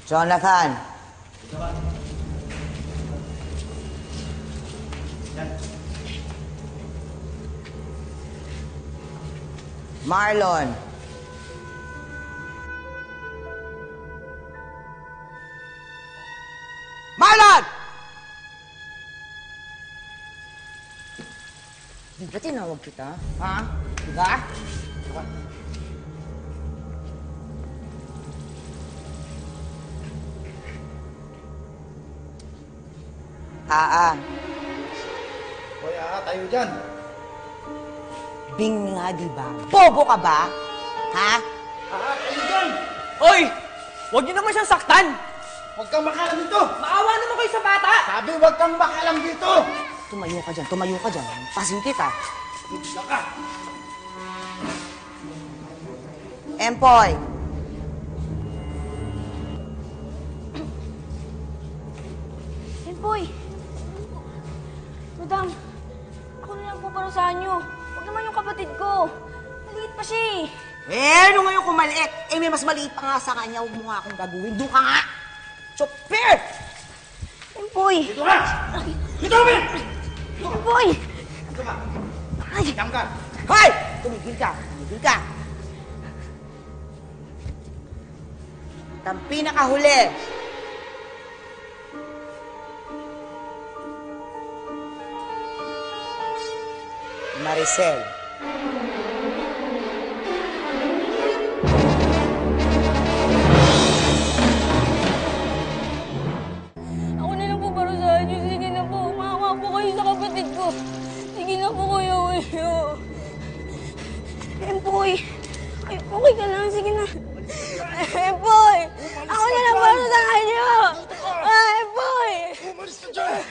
Jonathan. Marlon. Marlon! Di ba tinawag kita? Ha? Di ba? Hoy, tayo dyan. Bing nga, di ba? Bobo ka ba? Ha? Tayo dyan! Hoy! Huwag niyo naman siyang saktan! Huwag kang makalam dito! Maawa naman kayo sa bata! Sabi, huwag kang makalam dito! Tumayo ka dyan. Pasin kita. Dito ka! Empoy! Empoy! Madam, ako na lang po parusahan niyo. Huwag naman yung kapatid ko. Maliit pa siya eh. Ano ngayon kung maliit? May mas maliit pa nga sa kanya. Huwag mo nga akong gagawin. Doon ka nga! Chopper! Empoy! Dito ka! Dito ka! Empoy! Dito ka! Ay! Diyan ka! Hoy! Tumigil ka! Ang pinakahuli. Maricel. Ako na lang po parusahan niyo. Sige na po. Maawa po kayo sa kapatid ko. Sige na po, Kuya Julio. Empoy! Ay, okay ka lang. Sige na. Empoy! Ako na lang parusahan niyo! Empoy! Umalis ka dyan!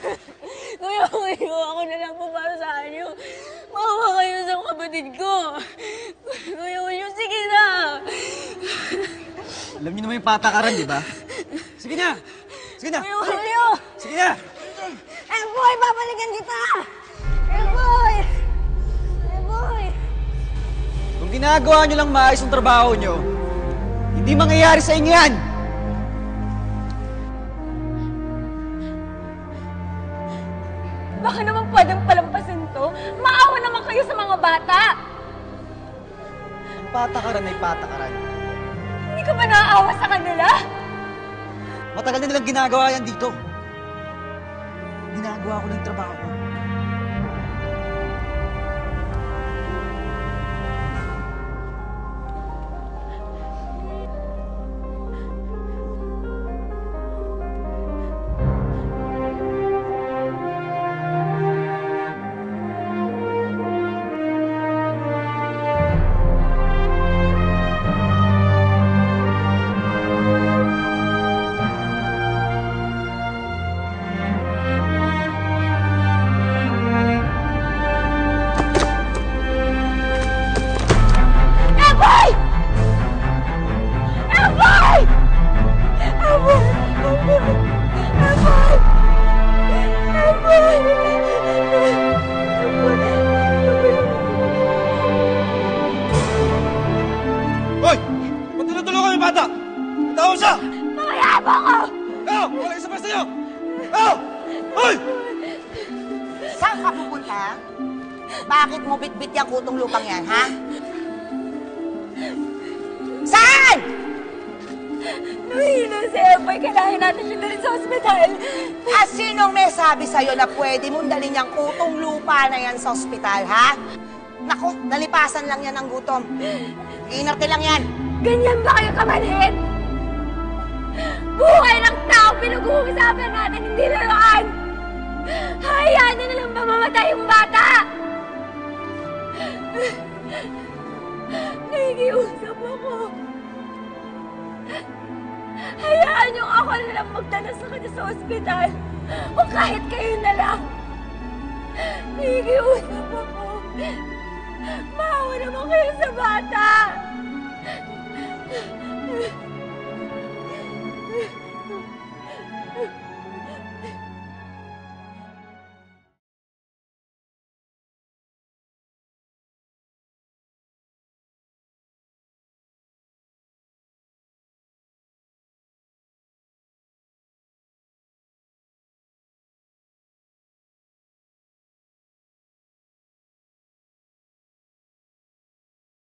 Kuya Julio, ako na lang po parusahan niyo. Maawa kayo sa kapatid ko. Kuya Julio, sige na! Alam niyo naman yung patakaran, di ba? Sige na! Sige na! Kuya Julio! Sige na! Empoy, babalikan kita! Empoy! Empoy! Kung ginagawa niyo lang maayos ang trabaho niyo, hindi mangyayari sa inyo yan! Baka naman pwedeng palampasin to. Maawa naman kayo sa mga bata. Ang patakaran ay patakaran. Hindi ka ba naaawa sa kanila? Matagal na nilang ginagawa yan dito. Ginagawa ko lang yung trabaho ko. Hoy! Ba't tinutulungan yung bata? Tawag siya! Makayabang ko! Wala isa pa sa inyo! Hoy! Saan ka pupunta? Bakit mo bitbit yung kutong lupang yan, ha? Saan? Nahihina si Empoy. Kailangan natin siya dalhin sa ospital. At sinong may sabi sa'yo na pwede mong dalhin yung kutong lupa na yan sa ospital, ha? Naku, nalipasan lang yan ng gutom. Inarte lang yan. Ganyan ba kayo kamanhid? Buhay ng tao pinag-uusapan natin, hindi laruan! Hayaan niyo na lang mamamatay yung bata! Nakikiusap ako. Hayaan niyo ako na lang magdala sa kanya sa ospital. O kahit kayo na lang. Nakikiusap ako. Maawa naman kayo sa bata.